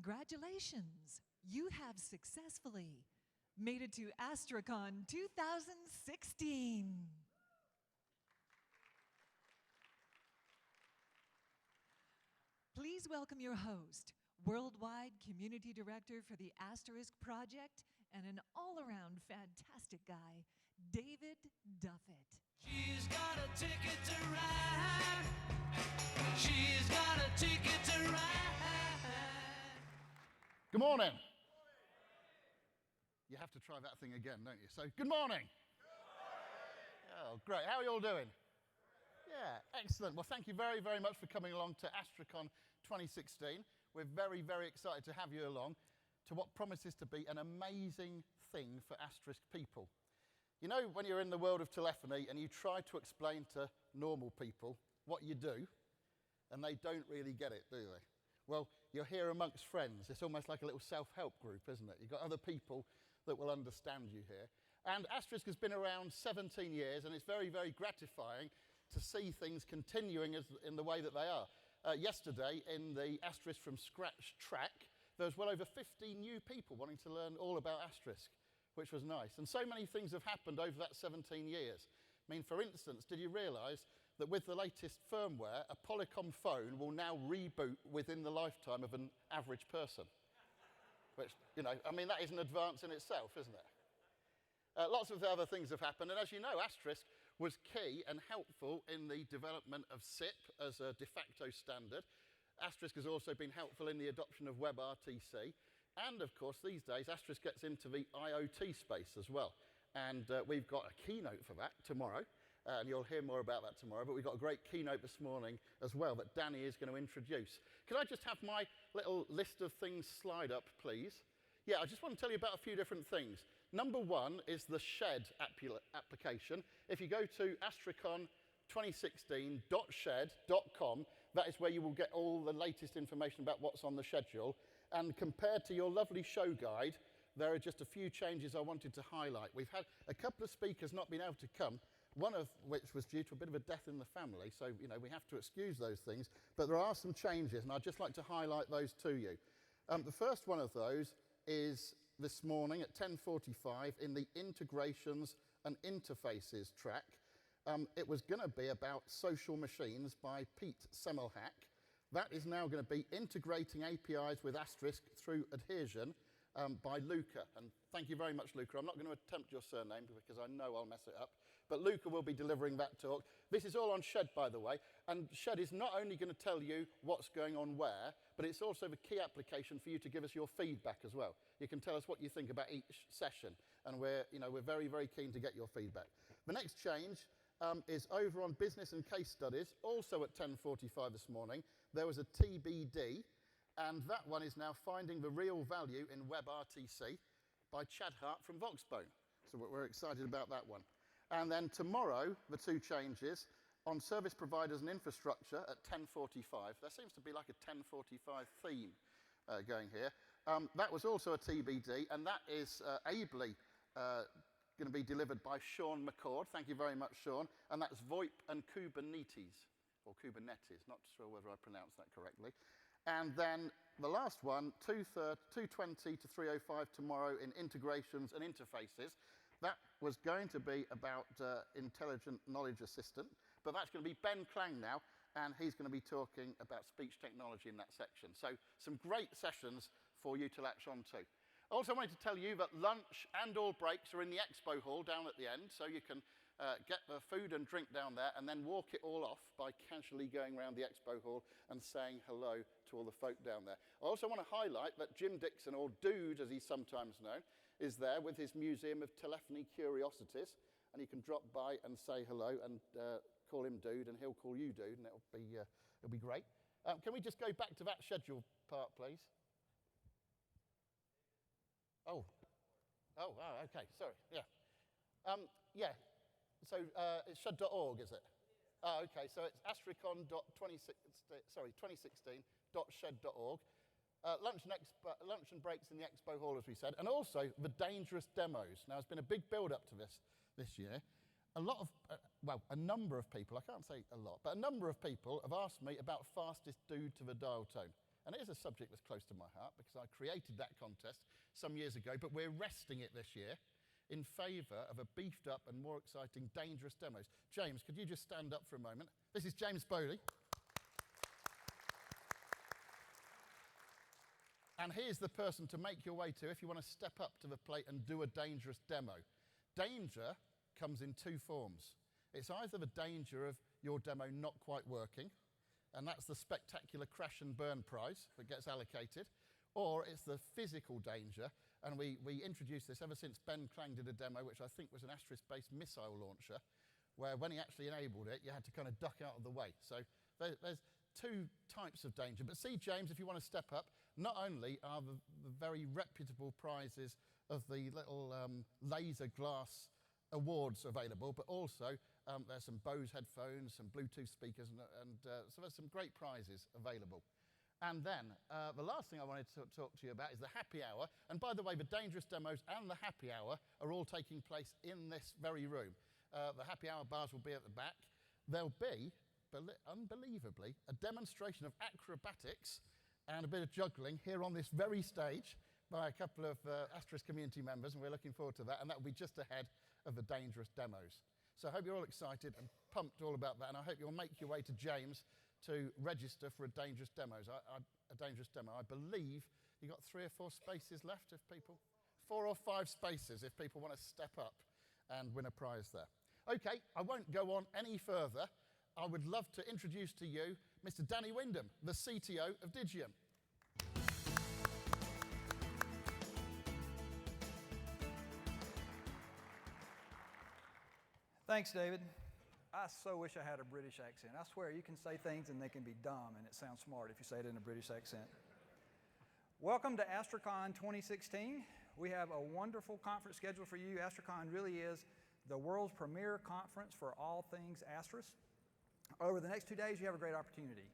Congratulations! You have successfully made it to AstriCon 2016. Please welcome your host, Worldwide Community Director for the Asterisk Project, and an all-around fantastic guy, David Duffett. She's got a ticket to ride. She's got a ticket to ride. Good morning. You have to try that thing again, don't you? So, good morning. Oh, great. How are you all doing? Yeah, excellent. Well, thank you very, very much for coming along to AstriCon 2016. We're very, very excited to have you along to what promises to be an amazing thing for Asterisk people. You know, when you're in the world of telephony and you try to explain to normal people what you do, and they don't really get it, do they? Well, you're here amongst friends. It's almost like a little self-help group, isn't it? You've got other people that will understand you here. And Asterisk has been around 17 years, and it's very, very gratifying to see things continuing in the way that they are. Yesterday, in the Asterisk from Scratch track, there was well over 50 new people wanting to learn all about Asterisk, which was nice. And so many things have happened over that 17 years. I mean, for instance, did you realise that with the latest firmware, a Polycom phone will now reboot within the lifetime of an average person? Which, you know, I mean, that is an advance in itself, isn't it? Lots of other things have happened, and as you know, Asterisk was key and helpful in the development of SIP as a de facto standard. Asterisk has also been helpful in the adoption of WebRTC, and of course, these days, Asterisk gets into the IoT space as well. And we've got a keynote for that tomorrow, and you'll hear more about that tomorrow, but we've got a great keynote this morning as well that Danny is going to introduce. Could I just have my little list of things slide up, please? Yeah, I just want to tell you about a few different things. Number one is the Shed application. If you go to astricon2016.shed.com, that is where you will get all the latest information about what's on the schedule. And compared to your lovely show guide, there are just a few changes I wanted to highlight. We've had a couple of speakers not been able to come, one of which was due to a bit of a death in the family, so you know we have to excuse those things, but there are some changes, and I'd just like to highlight those to you. The first one of those is this morning at 10:45 in the Integrations and Interfaces track. It was going to be about social machines by Pete Semmelhack. That is now going to be integrating APIs with Asterisk through adhesion by Luca. And thank you very much, Luca. I'm not going to attempt your surname because I know I'll mess it up. But Luca will be delivering that talk. This is all on Shed, by the way. And Shed is not only going to tell you what's going on where, but it's also the key application for you to give us your feedback as well. You can tell us what you think about each session. And we're very, very keen to get your feedback. The next change is over on Business and Case Studies, also at 10:45 this morning. There was a TBD, and that one is now Finding the Real Value in WebRTC by Chad Hart from Voxbone. So we're excited about that one. And then tomorrow, the two changes on Service Providers and Infrastructure at 10:45. There seems to be like a 10:45 theme going here. That was also a TBD, and that is ably going to be delivered by Sean McCord. Thank you very much, Sean. And that's VoIP and Kubernetes, or Kubernetes. Not sure whether I pronounced that correctly. And then the last one, 2:20 to 3:05 tomorrow in Integrations and Interfaces. That was going to be about Intelligent Knowledge Assistant, but that's going to be Ben Klang now, and he's going to be talking about speech technology in that section. So some great sessions for you to latch on to. I also wanted to tell you that lunch and all breaks are in the expo hall down at the end, so you can get the food and drink down there and then walk it all off by casually going around the expo hall and saying hello to all the folk down there. I also want to highlight that Jim Dixon, or Dude as he's sometimes known, is there with his Museum of Telephony Curiosities, and you can drop by and say hello and call him Dude, and he'll call you Dude, and it'll be great. Can we just go back to that schedule part, please? Oh, okay, sorry, yeah. So it's shed.org, is it? Oh, okay, so it's astricon2016.shed.org. Lunch and breaks in the expo hall, as we said, and also the dangerous demos. Now, it's been a big build-up to this year. A number of people, I can't say a lot, but a number of people have asked me about fastest dude to the dial tone. And it is a subject that's close to my heart because I created that contest some years ago, but we're resting it this year in favour of a beefed up and more exciting dangerous demos. James, could you just stand up for a moment? This is James Bowley. And here's the person to make your way to if you want to step up to the plate and do a dangerous demo. Danger comes in two forms. It's either the danger of your demo not quite working, and that's the spectacular crash and burn prize that gets allocated, or it's the physical danger, and we introduced this ever since Ben Clang did a demo, which I think was an Asterisk-based missile launcher, where when he actually enabled it, you had to kind of duck out of the way. So there's two types of danger. But see, James, if you want to step up, not only are the very reputable prizes of the little laser glass awards available, but also there's some Bose headphones, some Bluetooth speakers, and so there's some great prizes available. And then the last thing I wanted to talk to you about is the happy hour. And by the way, the dangerous demos and the happy hour are all taking place in this very room. The happy hour bars will be at the back. There'll be, unbelievably, a demonstration of acrobatics and a bit of juggling here on this very stage by a couple of Asterisk community members, and we're looking forward to that, and that will be just ahead of the dangerous demos. So I hope you're all excited and pumped all about that, and I hope you'll make your way to James to register for a dangerous demo. I believe you've got 3 or 4 spaces left if people, 4 or 5 spaces if people want to step up and win a prize there. Okay, I won't go on any further. I would love to introduce to you Mr. Danny Wyndham, the CTO of Digium. Thanks, David. I so wish I had a British accent. I swear, you can say things and they can be dumb and it sounds smart if you say it in a British accent. Welcome to AstriCon 2016. We have a wonderful conference scheduled for you. AstriCon really is the world's premier conference for all things Asterisk. Over the next 2 days, you have a great opportunity.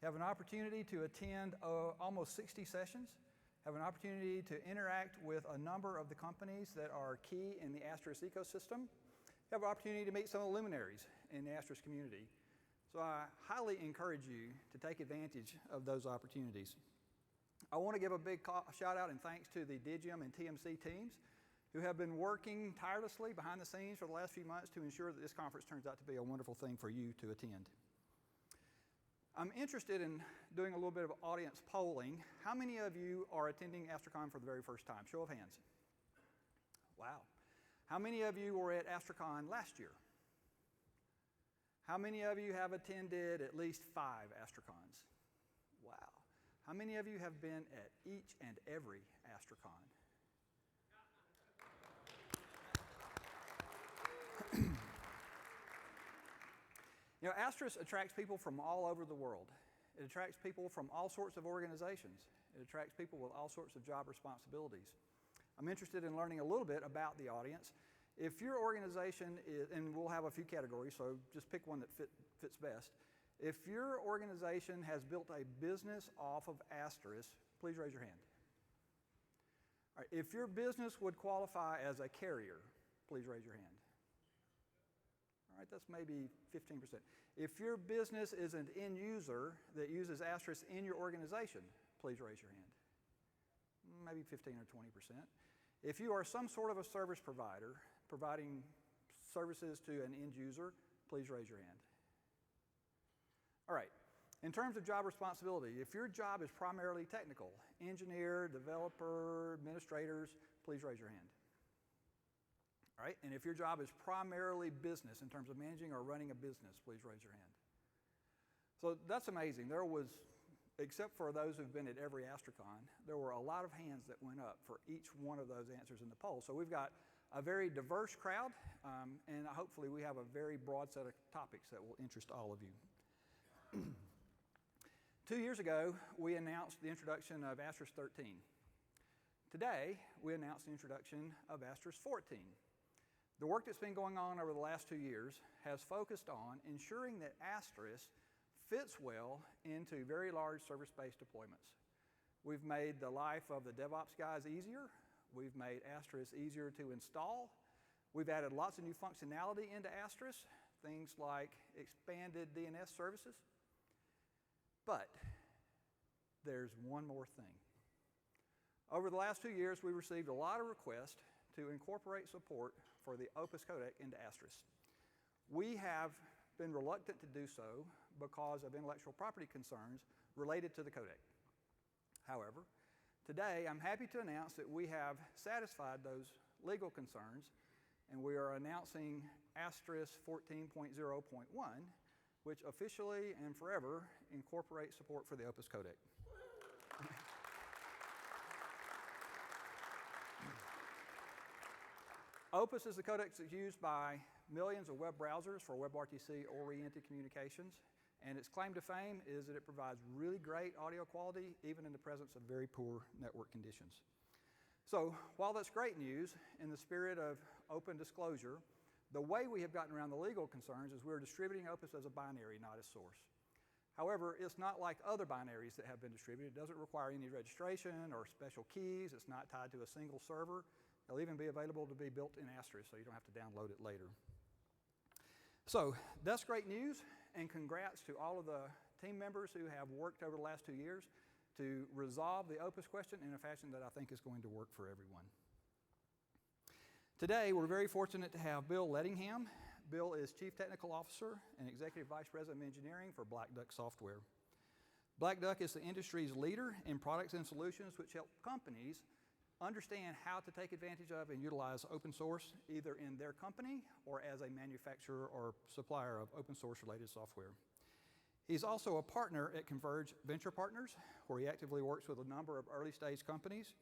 You have an opportunity to attend almost 60 sessions, have an opportunity to interact with a number of the companies that are key in the Asterisk ecosystem. You have an opportunity to meet some of the luminaries in the Asterisk community. So I highly encourage you to take advantage of those opportunities. I want to give a big shout out and thanks to the Digium and TMC teams who have been working tirelessly behind the scenes for the last few months to ensure that this conference turns out to be a wonderful thing for you to attend. I'm interested in doing a little bit of audience polling. How many of you are attending AstriCon for the very first time? Show of hands. Wow. How many of you were at AstriCon last year? How many of you have attended at least 5 AstriCons? Wow. How many of you have been at each and every AstriCon? You know, Asterisk attracts people from all over the world. It attracts people from all sorts of organizations. It attracts people with all sorts of job responsibilities. I'm interested in learning a little bit about the audience. If your organization is, and we'll have a few categories, so just pick one that fits best. If your organization has built a business off of Asterisk, please raise your hand. All right, if your business would qualify as a carrier, please raise your hand. All right, that's maybe 15%. If your business is an end user that uses Asterisk in your organization, please raise your hand. Maybe 15 or 20%. If you are some sort of a service provider providing services to an end user, please raise your hand. All right, in terms of job responsibility, if your job is primarily technical, engineer, developer, administrators, please raise your hand. All right, and if your job is primarily business in terms of managing or running a business, please raise your hand. So that's amazing. There was, except for those who've been at every AstriCon, there were a lot of hands that went up for each one of those answers in the poll. So we've got a very diverse crowd, and hopefully we have a very broad set of topics that will interest all of you. 2 years ago, we announced the introduction of Asterisk 13. Today, we announced the introduction of Asterisk 14. The work that's been going on over the last 2 years has focused on ensuring that Asterisk fits well into very large service-based deployments. We've made the life of the DevOps guys easier. We've made Asterisk easier to install. We've added lots of new functionality into Asterisk, things like expanded DNS services. But there's one more thing. Over the last 2 years, we received a lot of requests to incorporate support for the Opus codec into Astris. We have been reluctant to do so because of intellectual property concerns related to the codec. However, today I'm happy to announce that we have satisfied those legal concerns, and we are announcing Astris 14.0.1, which officially and forever incorporates support for the Opus codec. Opus is the codec that's used by millions of web browsers for WebRTC-oriented communications, and its claim to fame is that it provides really great audio quality, even in the presence of very poor network conditions. So, while that's great news, in the spirit of open disclosure, the way we have gotten around the legal concerns is we're distributing Opus as a binary, not as source. However, it's not like other binaries that have been distributed. It doesn't require any registration or special keys. It's not tied to a single server. It'll even be available to be built in Astris, so you don't have to download it later. So that's great news, and congrats to all of the team members who have worked over the last 2 years to resolve the Opus question in a fashion that I think is going to work for everyone. Today, we're very fortunate to have Bill Ledingham. Bill is Chief Technical Officer and Executive Vice President of Engineering for Black Duck Software. Black Duck is the industry's leader in products and solutions which help companies understand how to take advantage of and utilize open source, either in their company or as a manufacturer or supplier of open source related software. He's also a partner at Converge Venture Partners, where he actively works with a number of early stage companies.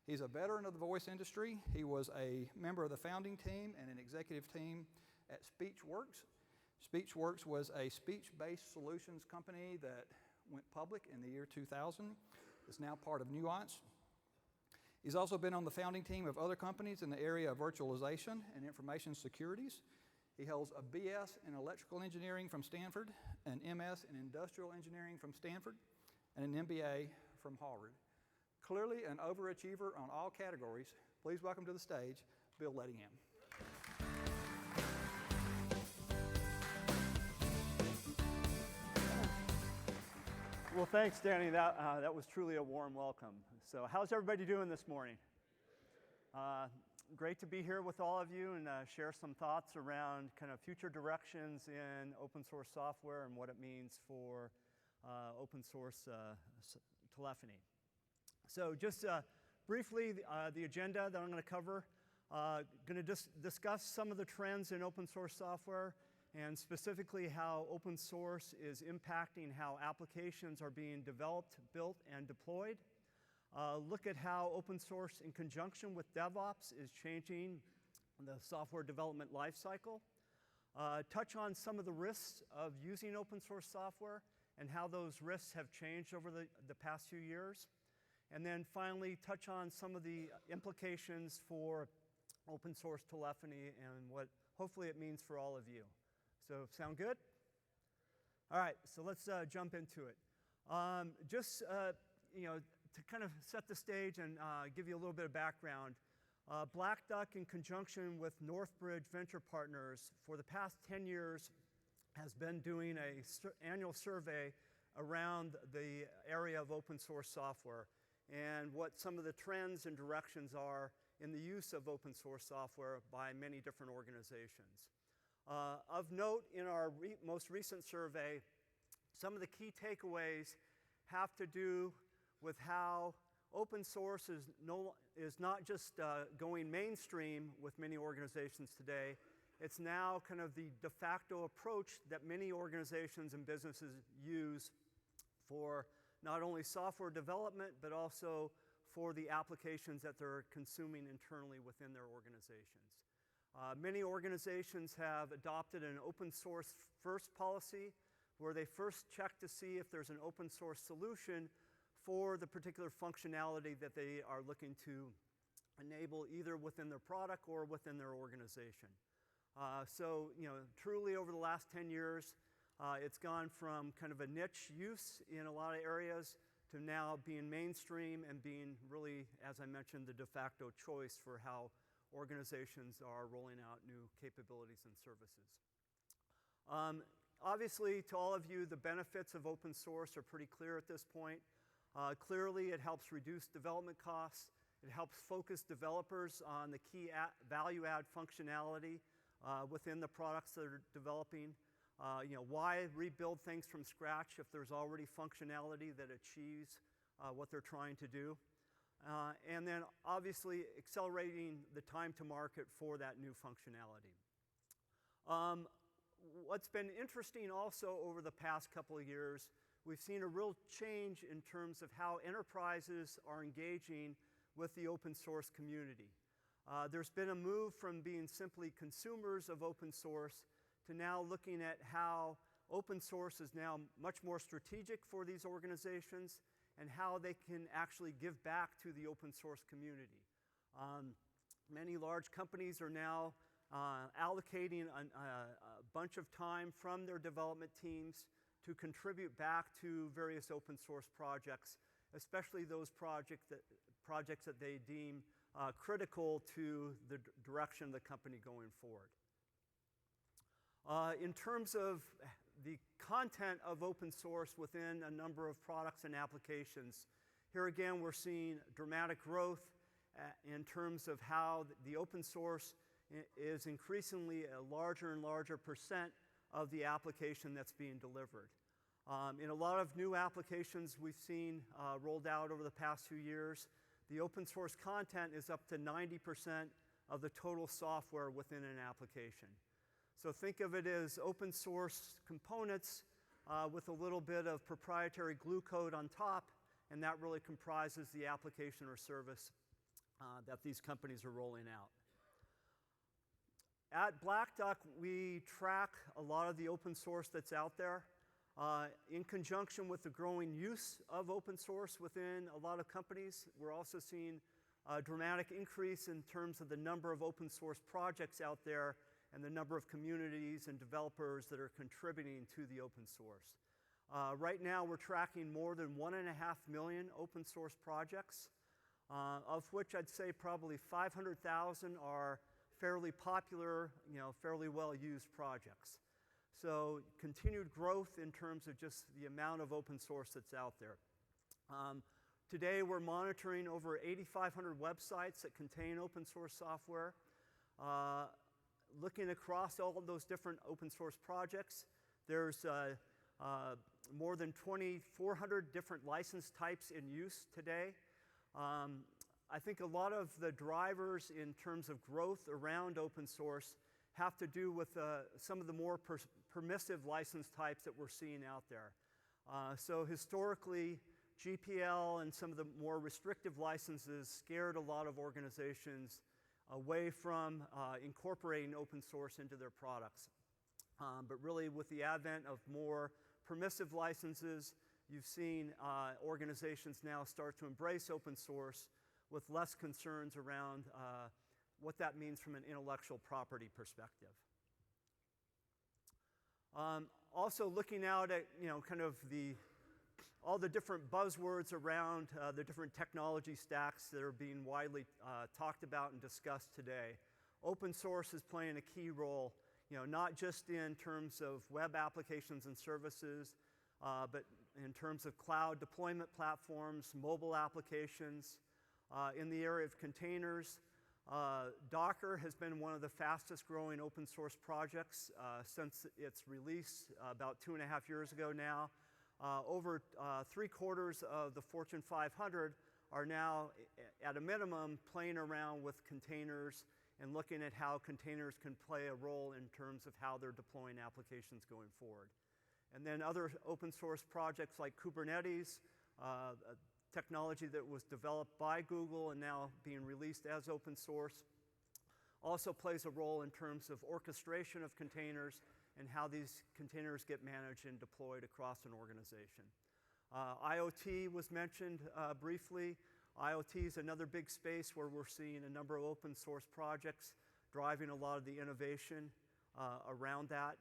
He's a veteran of the voice industry. He was a member of the founding team and an executive team at SpeechWorks. SpeechWorks was a speech-based solutions company that went public in the year 2000. It's now part of Nuance. He's also been on the founding team of other companies in the area of virtualization and information securities. He holds a BS in electrical engineering from Stanford, an MS in industrial engineering from Stanford, and an MBA from Harvard. Clearly an overachiever on all categories. Please welcome to the stage, Bill Ledingham. Well, thanks, Danny. That was truly a warm welcome. So how's everybody doing this morning? Great to be here with all of you and share some thoughts around kind of future directions in open source software and what it means for open source telephony. So just briefly, the agenda that I'm going to cover, going to discuss some of the trends in open source software, and specifically how open source is impacting how applications are being developed, built, and deployed. Look at how open source in conjunction with DevOps is changing the software development lifecycle. Touch on some of the risks of using open source software and how those risks have changed over the past few years. And then finally, touch on some of the implications for open source telephony and what hopefully it means for all of you. So, sound good? All right, so let's jump into it. To kind of set the stage and give you a little bit of background, Black Duck, in conjunction with Northbridge Venture Partners, for the past 10 years, has been doing an annual survey around the area of open source software and what some of the trends and directions are in the use of open source software by many different organizations. Of note, in our most recent survey, some of the key takeaways have to do with how open source is not just going mainstream with many organizations today. It's now kind of the de facto approach that many organizations and businesses use for not only software development, but also for the applications that they're consuming internally within their organizations. Many organizations have adopted an open source first policy, where they first check to see if there's an open source solution for the particular functionality that they are looking to enable either within their product or within their organization. Truly over the last 10 years, it's gone from kind of a niche use in a lot of areas to now being mainstream and being really, as I mentioned, the de facto choice for how organizations are rolling out new capabilities and services. Obviously, to all of you, the benefits of open source are pretty clear at this point. Clearly, it helps reduce development costs. It helps focus developers on the key value-add functionality within the products that are developing. Why rebuild things from scratch if there's already functionality that achieves what they're trying to do? And then obviously accelerating the time to market for that new functionality. What's been interesting also over the past couple of years, we've seen a real change in terms of how enterprises are engaging with the open source community. There's been a move from being simply consumers of open source to now looking at how open source is now much more strategic for these organizations and how they can actually give back to the open source community. Many large companies are now allocating a bunch of time from their development teams to contribute back to various open source projects, especially those projects that they deem critical to the direction of the company going forward. In terms of the content of open source within a number of products and applications, here again we're seeing dramatic growth in terms of how the open source is increasingly a larger and larger percent of the application that's being delivered. In a lot of new applications we've seen rolled out over the past few years, the open source content is up to 90% of the total software within an application. So think of it as open source components with a little bit of proprietary glue code on top, and that really comprises the application or service that these companies are rolling out. At Black Duck, we track a lot of the open source that's out there. In conjunction with the growing use of open source within a lot of companies, we're also seeing a dramatic increase in terms of the number of open source projects out there and the number of communities and developers that are contributing to the open source. Right now, we're tracking more than 1.5 million open source projects, of which I'd say probably 500,000 are fairly popular, fairly well-used projects. So continued growth in terms of just the amount of open source that's out there. Today, we're monitoring over 8,500 websites that contain open source software. Looking across all of those different open source projects, there's more than 2,400 different license types in use today. I think a lot of the drivers in terms of growth around open source have to do with some of the more permissive license types that we're seeing out there. So historically, GPL and some of the more restrictive licenses scared a lot of organizations away from incorporating open source into their products. But really, with the advent of more permissive licenses, you've seen organizations now start to embrace open source with less concerns around what that means from an intellectual property perspective. Also looking out at kind of all the different buzzwords around the different technology stacks that are being widely talked about and discussed today. Open source is playing a key role, not just in terms of web applications and services, but in terms of cloud deployment platforms, mobile applications. In the area of containers, Docker has been one of the fastest growing open source projects since its release about 2.5 years ago now. Over 3/4 of the Fortune 500 are now, at a minimum, playing around with containers and looking at how containers can play a role in terms of how they're deploying applications going forward. And then other open source projects like Kubernetes, technology that was developed by Google and now being released as open source, also plays a role in terms of orchestration of containers and how these containers get managed and deployed across an organization. IoT was mentioned briefly. IoT is another big space where we're seeing a number of open source projects driving a lot of the innovation around that.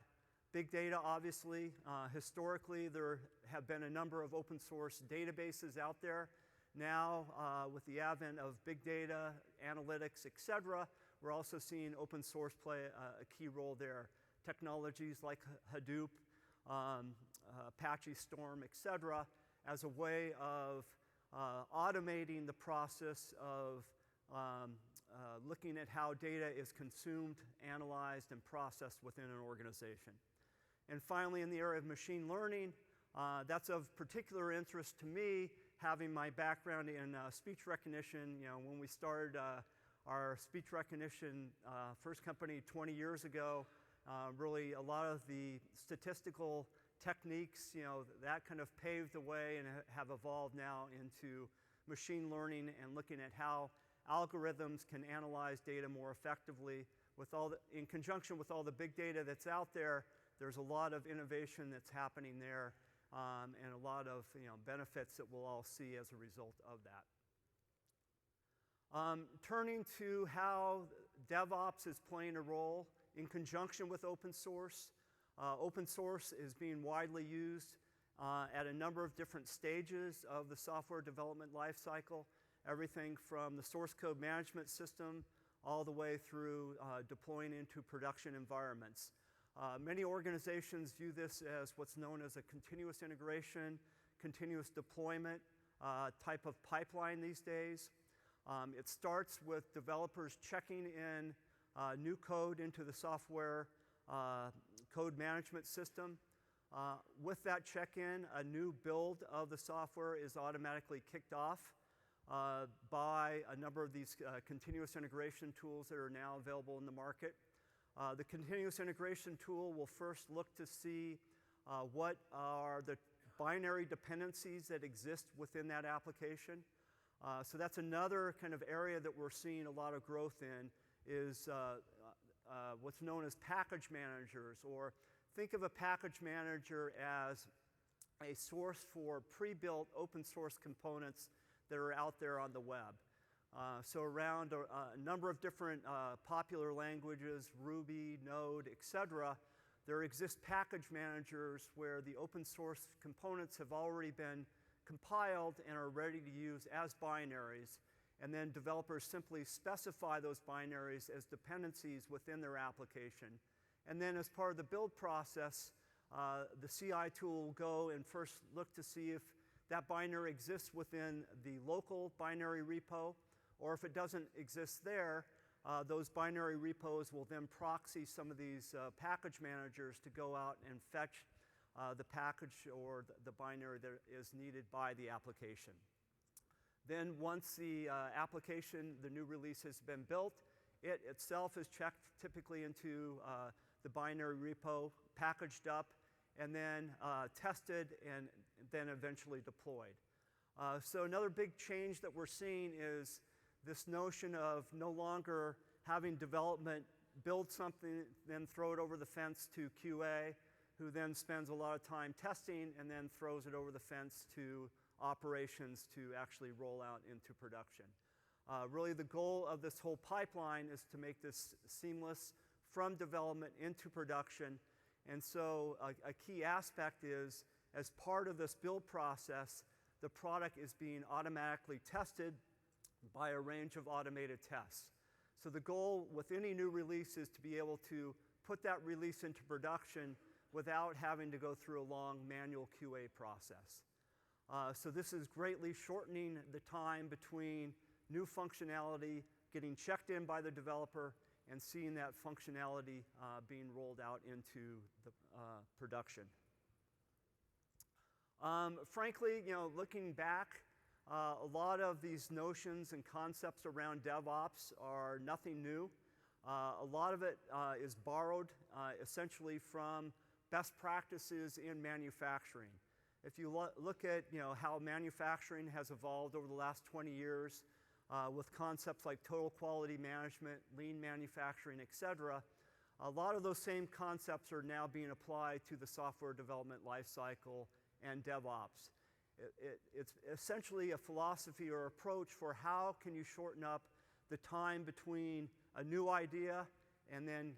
Big data, obviously. Historically, there have been a number of open source databases out there. Now, with the advent of big data, analytics, etc., we're also seeing open source play a key role there. Technologies like Hadoop, Apache Storm, etc., as a way of automating the process of looking at how data is consumed, analyzed, and processed within an organization. And finally, in the area of machine learning, that's of particular interest to me, having my background in speech recognition. You know, when we started our speech recognition first company 20 years ago, really a lot of the statistical techniques, you know, that kind of paved the way and have evolved now into machine learning and looking at how algorithms can analyze data more effectively. In conjunction with all the big data that's out there, there's a lot of innovation that's happening there, and a lot of benefits that we'll all see as a result of that. Turning to how DevOps is playing a role in conjunction with open source. Open source is being widely used at a number of different stages of the software development lifecycle, everything from the source code management system all the way through deploying into production environments. Many organizations view this as what's known as a continuous integration, continuous deployment type of pipeline these days. It starts with developers checking in new code into the software code management system. With that check-in, a new build of the software is automatically kicked off by a number of these continuous integration tools that are now available in the market. The continuous integration tool will first look to see what are the binary dependencies that exist within that application. So that's another kind of area that we're seeing a lot of growth in, is what's known as package managers, or think of a package manager as a source for pre-built open source components that are out there on the web. So around a number of different popular languages, Ruby, Node, etc., there exist package managers where the open source components have already been compiled and are ready to use as binaries. And then developers simply specify those binaries as dependencies within their application. And then as part of the build process, the CI tool will go and first look to see if that binary exists within the local binary repo, or if it doesn't exist there, those binary repos will then proxy some of these package managers to go out and fetch the package or the binary that is needed by the application. Then once the application, the new release has been built, it itself is checked typically into the binary repo, packaged up, and then tested and then eventually deployed. So another big change that we're seeing is this notion of no longer having development build something, then throw it over the fence to QA, who then spends a lot of time testing and then throws it over the fence to operations to actually roll out into production. Really the goal of this whole pipeline is to make this seamless from development into production. And so a key aspect is, as part of this build process, the product is being automatically tested by a range of automated tests. So the goal with any new release is to be able to put that release into production without having to go through a long manual QA process. So this is greatly shortening the time between new functionality getting checked in by the developer and seeing that functionality being rolled out into the production. Frankly, looking back, a lot of these notions and concepts around DevOps are nothing new. A lot of it is borrowed essentially from best practices in manufacturing. If you look at how manufacturing has evolved over the last 20 years with concepts like total quality management, lean manufacturing, etc., a lot of those same concepts are now being applied to the software development lifecycle and DevOps. It's essentially a philosophy or approach for how can you shorten up the time between a new idea and then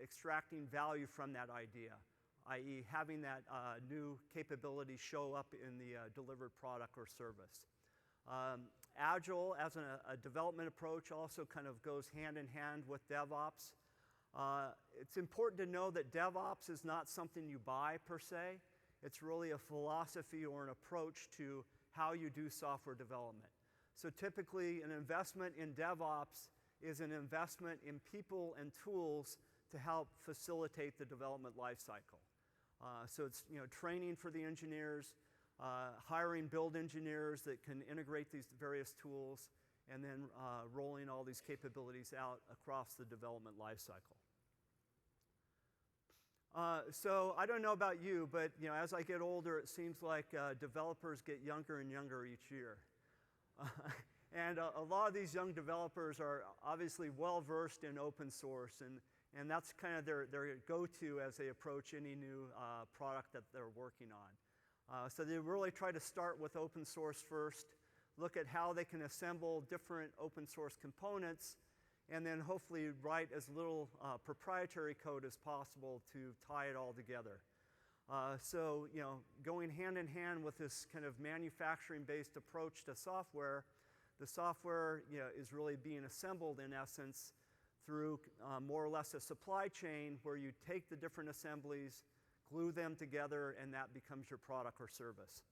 extracting value from that idea, i.e. having that new capability show up in the delivered product or service. Agile as a development approach also kind of goes hand in hand with DevOps. It's important to know that DevOps is not something you buy per se. It's really a philosophy or an approach to how you do software development. So typically, an investment in DevOps is an investment in people and tools to help facilitate the development lifecycle. So it's training for the engineers, hiring build engineers that can integrate these various tools, and then rolling all these capabilities out across the development lifecycle. So I don't know about you, but as I get older, it seems like developers get younger and younger each year. And a lot of these young developers are obviously well-versed in open source, and that's kind of their go-to as they approach any new product that they're working on. So they really try to start with open source first, look at how they can assemble different open source components, and then hopefully write as little proprietary code as possible to tie it all together. So going hand in hand with this kind of manufacturing-based approach to software, the software is really being assembled in essence through more or less a supply chain where you take the different assemblies, glue them together, and that becomes your product or service.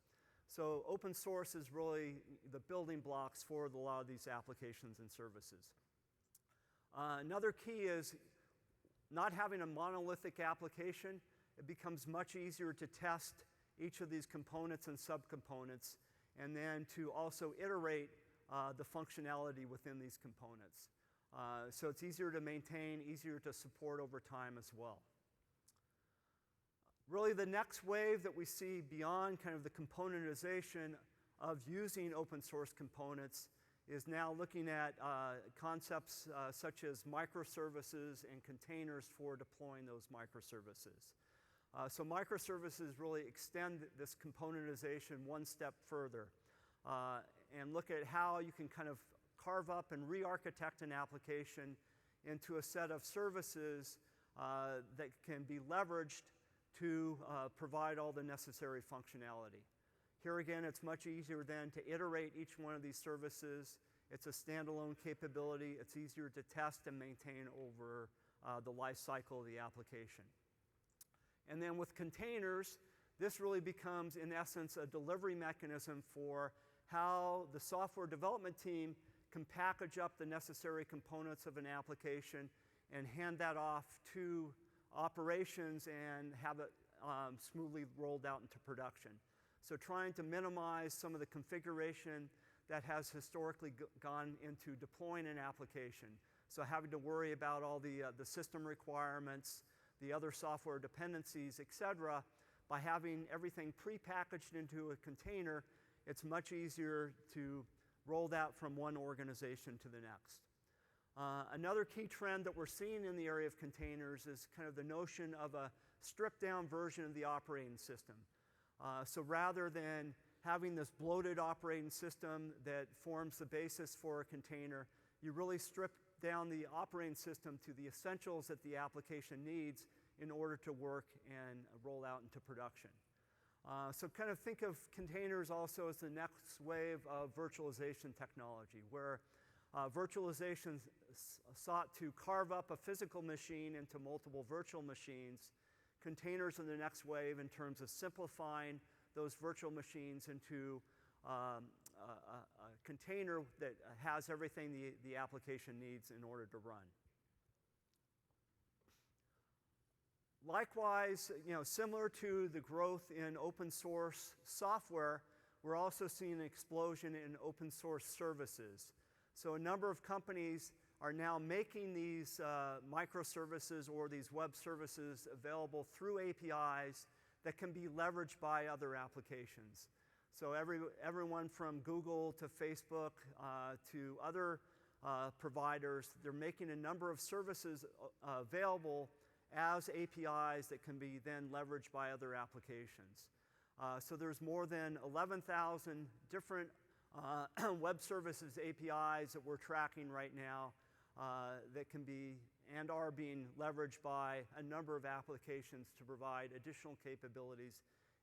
So open source is really the building blocks for a lot of these applications and services. Another key is not having a monolithic application. It becomes much easier to test each of these components and subcomponents, and then to also iterate the functionality within these components. So it's easier to maintain, easier to support over time as well. Really, the next wave that we see beyond kind of the componentization of using open source components is now looking at concepts such as microservices and containers for deploying those microservices. So microservices really extend this componentization one step further and look at how you can kind of carve up and re-architect an application into a set of services that can be leveraged to provide all the necessary functionality. Here again, it's much easier then to iterate each one of these services. It's a standalone capability. It's easier to test and maintain over the life cycle of the application. And then with containers, this really becomes, in essence, a delivery mechanism for how the software development team can package up the necessary components of an application and hand that off to operations and have it smoothly rolled out into production. So trying to minimize some of the configuration that has historically gone into deploying an application. So having to worry about all the system requirements, the other software dependencies, etc. By having everything prepackaged into a container, it's much easier to roll that from one organization to the next. Another key trend that we're seeing in the area of containers is kind of the notion of a stripped-down version of the operating system. So rather than having this bloated operating system that forms the basis for a container, you really strip down the operating system to the essentials that the application needs in order to work and roll out into production. So kind of think of containers also as the next wave of virtualization technology, where virtualization sought to carve up a physical machine into multiple virtual machines. Containers are the next wave in terms of simplifying those virtual machines into a container that has everything the application needs in order to run. Likewise, similar to the growth in open source software, we're also seeing an explosion in open source services. So a number of companies are now making these microservices or these web services available through APIs that can be leveraged by other applications. So everyone from Google to Facebook to other providers, they're making a number of services available as APIs that can be then leveraged by other applications. So there's more than 11,000 different web services APIs that we're tracking right now that can be and are being leveraged by a number of applications to provide additional capabilities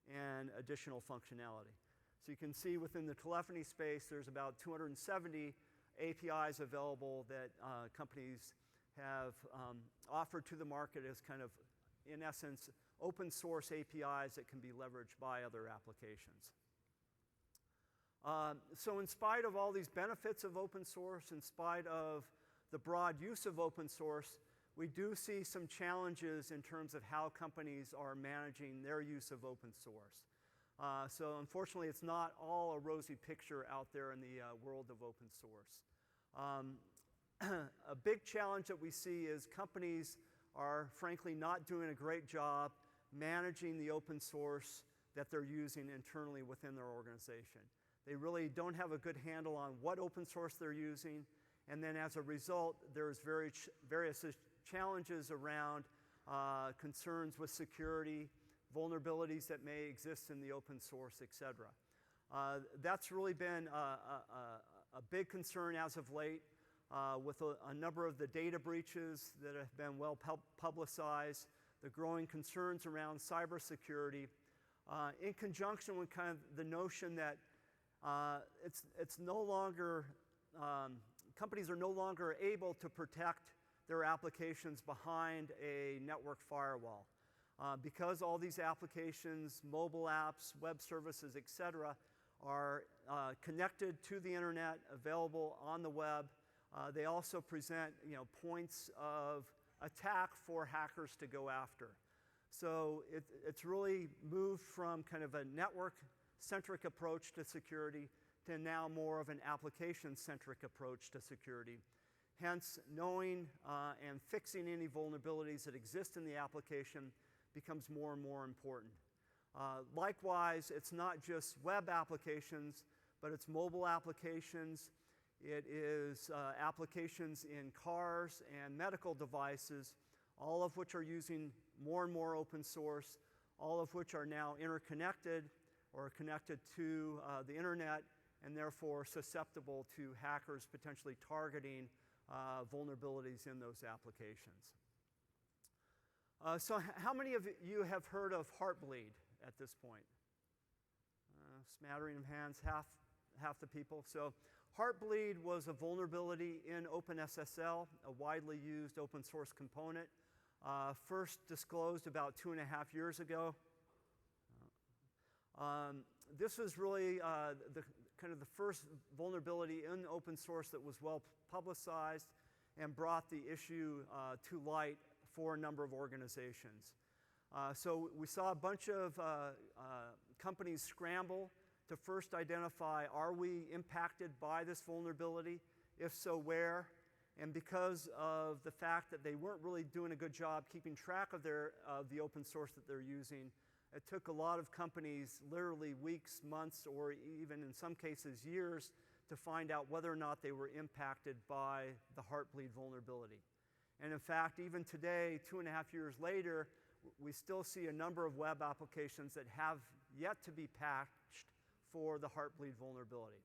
and additional functionality. So you can see within the telephony space, there's about 270 APIs available that companies have offered to the market as kind of, in essence, open source APIs that can be leveraged by other applications. So in spite of all these benefits of open source, in spite of the broad use of open source, we do see some challenges in terms of how companies are managing their use of open source. So unfortunately, it's not all a rosy picture out there in the world of open source. A big challenge that we see is companies are frankly not doing a great job managing the open source that they're using internally within their organization. They really don't have a good handle on what open source they're using, and then as a result, there's various challenges around concerns with security, vulnerabilities that may exist in the open source, etc. That's really been a big concern as of late with a number of the data breaches that have been well publicized, the growing concerns around cybersecurity, in conjunction with kind of the notion that it's no longer, companies are no longer able to protect their applications behind a network firewall. Because all these applications, mobile apps, web services, etc., are connected to the internet, available on the web, they also present points of attack for hackers to go after. So it's really moved from kind of a network-centric approach to security to now more of an application-centric approach to security. Hence, knowing and fixing any vulnerabilities that exist in the application becomes more and more important. Likewise, it's not just web applications, but it's mobile applications. It is applications in cars and medical devices, all of which are using more and more open source, all of which are now interconnected or connected to the internet and therefore susceptible to hackers potentially targeting vulnerabilities in those applications. So how many of you have heard of Heartbleed at this point? Smattering of hands, half the people. So Heartbleed was a vulnerability in OpenSSL, a widely used open source component, first disclosed about 2.5 years ago. This was really kind of the first vulnerability in open source that was well publicized and brought the issue to light for a number of organizations. So we saw a bunch of companies scramble to first identify, are we impacted by this vulnerability? If so, where? And because of the fact that they weren't really doing a good job keeping track of the open source that they're using, it took a lot of companies literally weeks, months, or even in some cases years to find out whether or not they were impacted by the Heartbleed vulnerability. And in fact, even today, 2.5 years later, we still see a number of web applications that have yet to be patched for the Heartbleed vulnerability.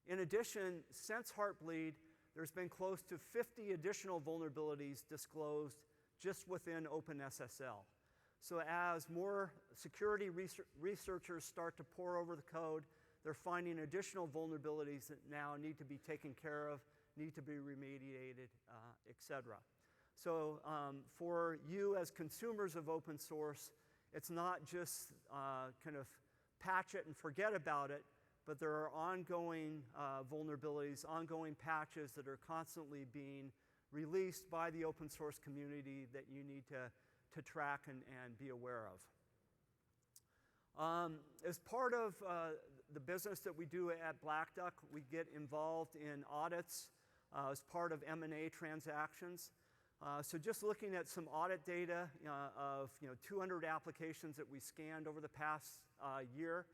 In addition, since Heartbleed, there's been close to 50 additional vulnerabilities disclosed just within OpenSSL. So as more security researchers start to pore over the code, they're finding additional vulnerabilities that now need to be taken care of, need to be remediated, etc. So for you as consumers of open source, it's not just kind of patch it and forget about it, but there are ongoing vulnerabilities, ongoing patches that are constantly being released by the open source community that you need to track and be aware of. As part of the business that we do at Black Duck, we get involved in audits as part of M&A transactions. So just looking at some audit data of 200 applications that we scanned over the past year,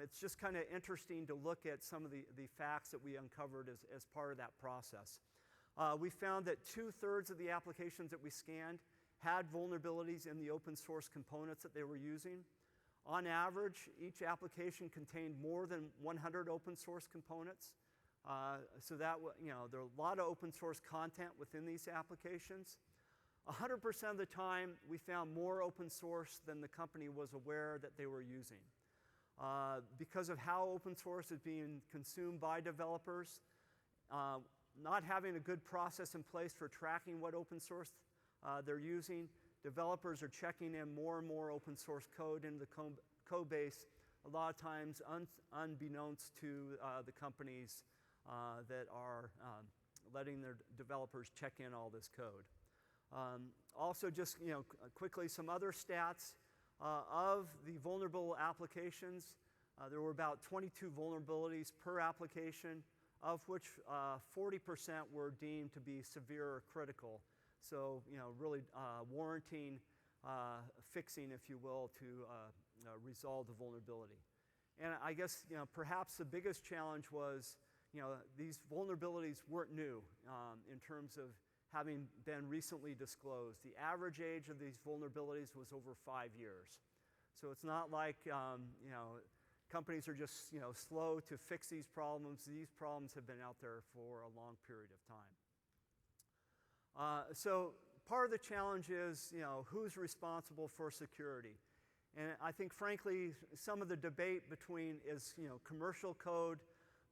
it's just kind of interesting to look at some of the facts that we uncovered as part of that process. We found that 2/3 of the applications that we scanned had vulnerabilities in the open source components that they were using. On average, each application contained more than 100 open source components. So that, there are a lot of open source content within these applications. 100% of the time, we found more open source than the company was aware that they were using. Because of how open source is being consumed by developers, not having a good process in place for tracking what open source they're using, developers are checking in more and more open source code into the code base a lot of times unbeknownst to the companies that are letting their developers check in all this code. Also, just quickly, some other stats of the vulnerable applications. There were about 22 vulnerabilities per application, of which 40% were deemed to be severe or critical. So, really warranting fixing, if you will, to resolve the vulnerability. And I guess, perhaps the biggest challenge was, these vulnerabilities weren't new in terms of having been recently disclosed. The average age of these vulnerabilities was over 5 years. So it's not like, companies are just, slow to fix these problems. These problems have been out there for a long period of time. So part of the challenge is, who's responsible for security? And I think, frankly, some of the debate between is, commercial code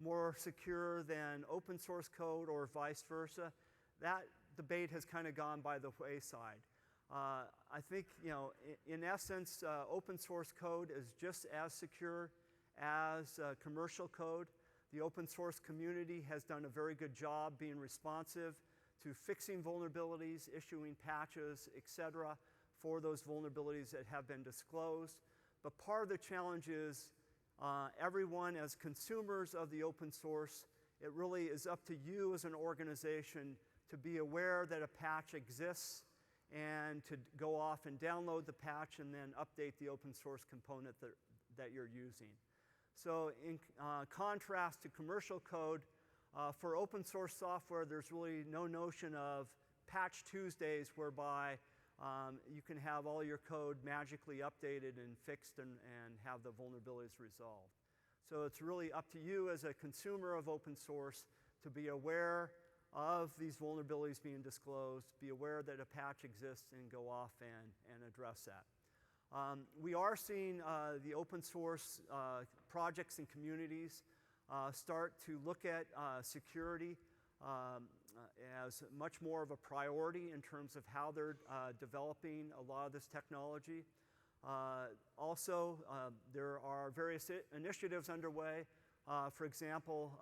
more secure than open source code or vice versa, that debate has kind of gone by the wayside. I think, in essence, open source code is just as secure as commercial code. The open source community has done a very good job being responsive to fixing vulnerabilities, issuing patches, etc., for those vulnerabilities that have been disclosed. But part of the challenge is everyone, as consumers of the open source, it really is up to you as an organization to be aware that a patch exists and to go off and download the patch and then update the open source component that you're using. So in contrast to commercial code, for open source software, there's really no notion of Patch Tuesdays whereby you can have all your code magically updated and fixed and have the vulnerabilities resolved. So it's really up to you as a consumer of open source to be aware of these vulnerabilities being disclosed, be aware that a patch exists, and go off and address that. We are seeing the open source projects and communities start to look at security as much more of a priority in terms of how they're developing a lot of this technology. Also, there are various initiatives underway. For example,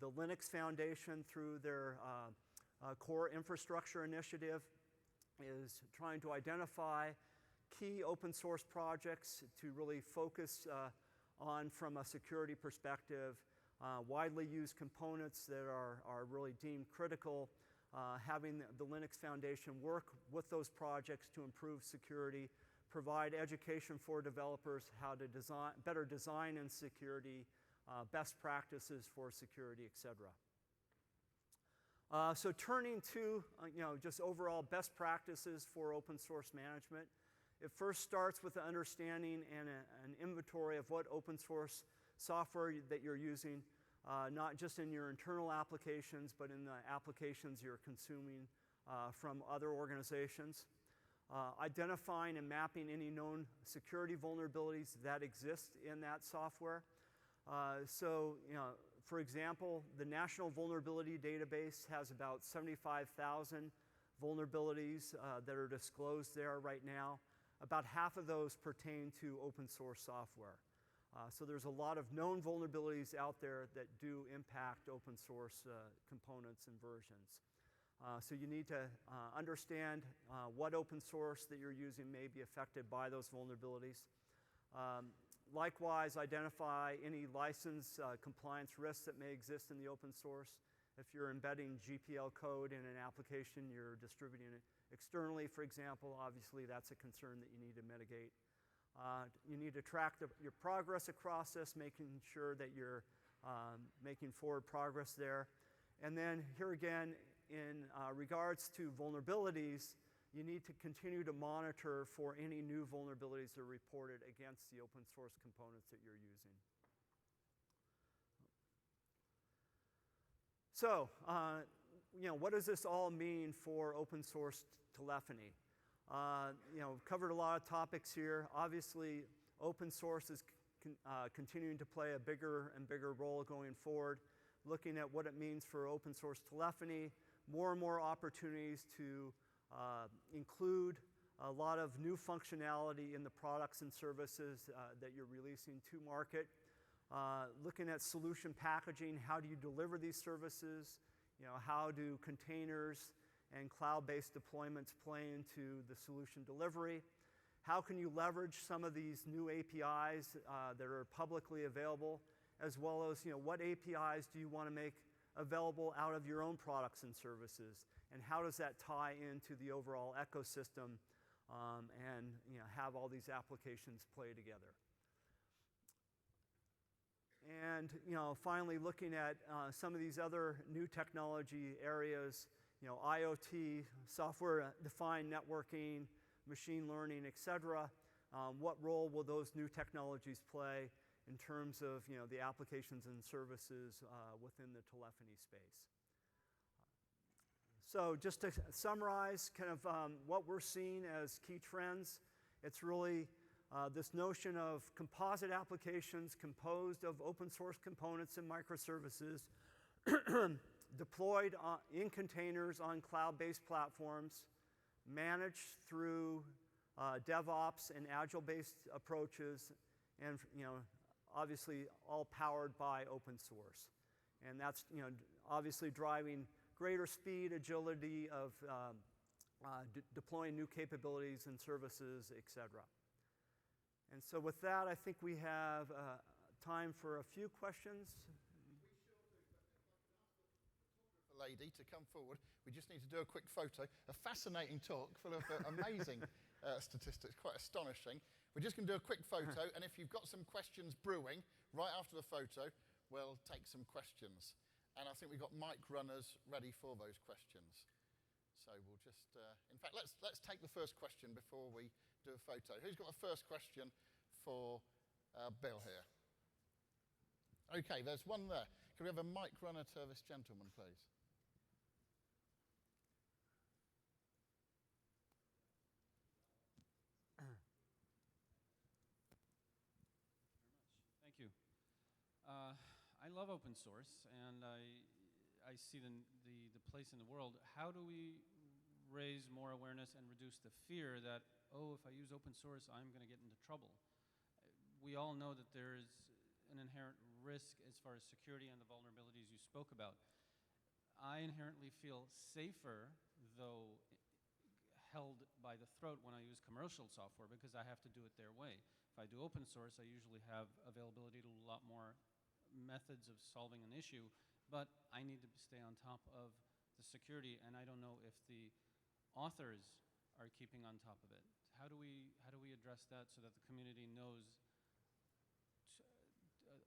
the Linux Foundation, through their core infrastructure initiative, is trying to identify key open source projects to really focus on from a security perspective, widely used components that are really deemed critical, having the Linux Foundation work with those projects to improve security, provide education for developers how to better design and security, best practices for security, etc. So turning to just overall best practices for open source management, it first starts with the understanding and an inventory of what open source software that you're using, not just in your internal applications, but in the applications you're consuming from other organizations. Identifying and mapping any known security vulnerabilities that exist in that software. So, for example, the National Vulnerability Database has about 75,000 vulnerabilities that are disclosed there right now. About half of those pertain to open source software. So there's a lot of known vulnerabilities out there that do impact open source components and versions. So you need to understand what open source that you're using may be affected by those vulnerabilities. Likewise, identify any license compliance risks that may exist in the open source. If you're embedding GPL code in an application, you're distributing it externally, for example, obviously that's a concern that you need to mitigate. You need to track your progress across this, making sure that you're making forward progress there. And then here again, in regards to vulnerabilities, you need to continue to monitor for any new vulnerabilities that are reported against the open source components that you're using. So, what does this all mean for open source telephony? Covered a lot of topics here. Obviously, open source is continuing to play a bigger and bigger role going forward, looking at what it means for open source telephony, more and more opportunities to include a lot of new functionality in the products and services that you're releasing to market. Looking at solution packaging, how do you deliver these services? How do containers and cloud-based deployments play into the solution delivery? How can you leverage some of these new APIs that are publicly available, as well as what APIs do you want to make available out of your own products and services, and how does that tie into the overall ecosystem and have all these applications play together? And finally, looking at some of these other new technology areas, IoT, software-defined networking, machine learning, etc. What role will those new technologies play in terms of the applications and services within the telephony space? So just to summarize kind of what we're seeing as key trends, it's really this notion of composite applications composed of open source components and microservices deployed in containers on cloud-based platforms, managed through DevOps and Agile-based approaches, and obviously all powered by open source. And that's obviously driving greater speed, agility of deploying new capabilities and services, etc. And so with that, I think we have time for a few questions. Lady to come forward. We just need to do a quick photo. A fascinating talk full of amazing statistics, quite astonishing. We're just going to do a quick photo, and if you've got some questions brewing right after the photo, we'll take some questions. And I think we've got mic runners ready for those questions. So we'll just, in fact, let's take the first question before we do a photo. Who's got a first question for Bill here? Okay, there's one there. Can we have a mic runner to this gentleman, please? Thank you. I love open source, and I see the place in the world. How do we raise more awareness and reduce the fear that, oh, if I use open source, I'm going to get into trouble? We all know that there is an inherent risk as far as security and the vulnerabilities you spoke about. I inherently feel safer, though held by the throat when I use commercial software, because I have to do it their way. If I do open source, I usually have availability to a lot more methods of solving an issue, but I need to stay on top of the security, and I don't know if the authors are keeping on top of it. How do we address that so that the community knows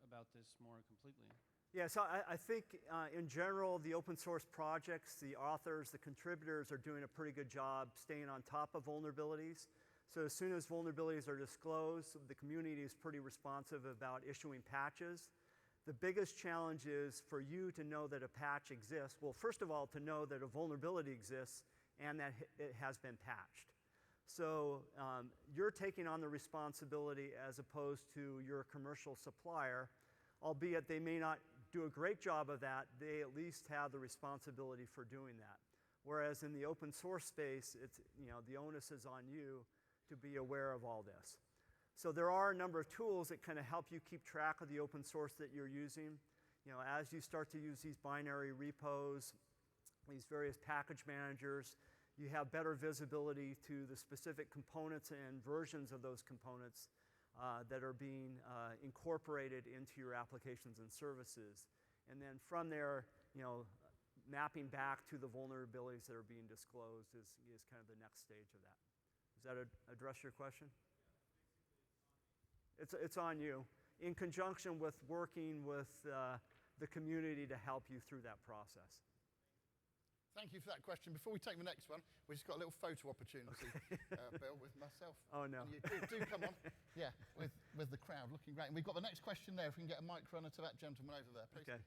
about this more completely? Yeah, so I think in general, the open source projects, the authors, the contributors are doing a pretty good job staying on top of vulnerabilities. So as soon as vulnerabilities are disclosed, the community is pretty responsive about issuing patches. The biggest challenge is for you to know that a patch exists. Well, first of all, to know that a vulnerability exists and that it has been patched. So you're taking on the responsibility as opposed to your commercial supplier, albeit they may not do a great job of that, they at least have the responsibility for doing that. Whereas in the open source space, it's, the onus is on you to be aware of all this. So there are a number of tools that kind of help you keep track of the open source that you're using. As you start to use these binary repos, these various package managers, you have better visibility to the specific components and versions of those components that are being incorporated into your applications and services. And then from there, mapping back to the vulnerabilities that are being disclosed is kind of the next stage of that. Does that address your question? It's on you, in conjunction with working with the community to help you through that process. Thank you for that question. Before we take the next one, we've just got a little photo opportunity, Bill, with myself. Oh, no. And you do come on. Yeah, with the crowd, looking great. And we've got the next question there. If we can get a mic runner to that gentleman over there, please. Okay.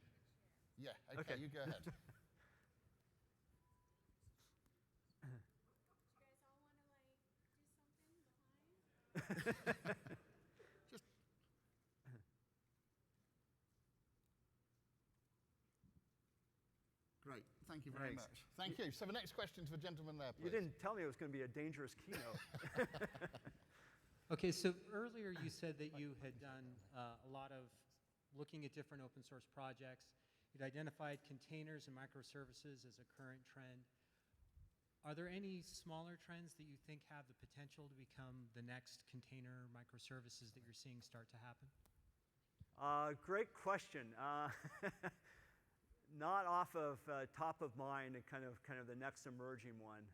Yeah, okay. You go ahead. You guys all want to do something behind? Just Great. Great. Thank you very Thanks. much. Thank you. So the next question to the gentleman there, please. You didn't tell me it was going to be a dangerous keynote. Okay, so earlier you said that you had done a lot of looking at different open source projects. You'd identified containers and microservices as a current trend. Are there any smaller trends that you think have the potential to become the next container microservices that you're seeing start to happen? Great question. Not off of top of mind and kind of the next emerging one.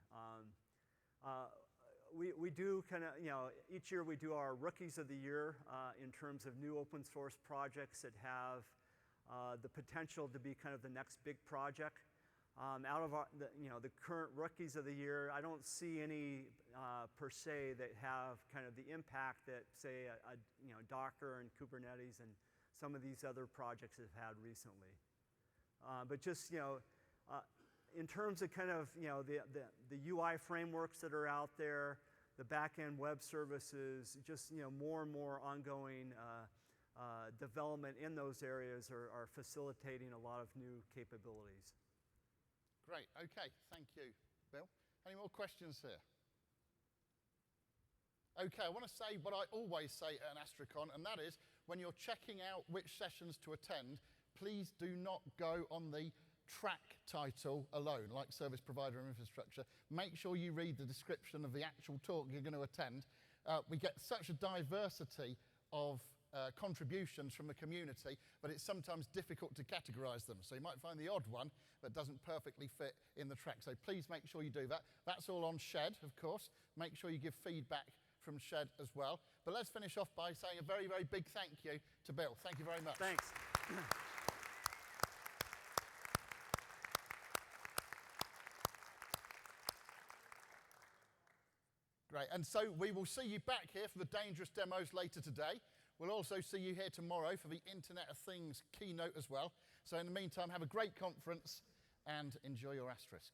We do kind of, each year we do our Rookies of the Year in terms of new open source projects that have the potential to be kind of the next big project. Out of the current Rookies of the Year, I don't see any per se that have kind of the impact that, say, Docker and Kubernetes and some of these other projects have had recently. But just, in terms of kind of, the UI frameworks that are out there, the back-end web services, just, more and more ongoing development in those areas are facilitating a lot of new capabilities. Great. Okay. Thank you, Bill. Any more questions here? Okay, I want to say what I always say at an AstriCon, and that is when you're checking out which sessions to attend, please do not go on the track title alone, like service provider and infrastructure. Make sure you read the description of the actual talk you're going to attend. We get such a diversity of contributions from the community, but it's sometimes difficult to categorize them. So you might find the odd one that doesn't perfectly fit in the track. So please make sure you do that. That's all on Shed, of course. Make sure you give feedback from Shed as well. But let's finish off by saying a very, very big thank you to Bill. Thank you very much. Thanks. Great. And so we will see you back here for the dangerous demos later today. We'll also see you here tomorrow for the Internet of Things keynote as well. So in the meantime, have a great conference and enjoy your Asterisk.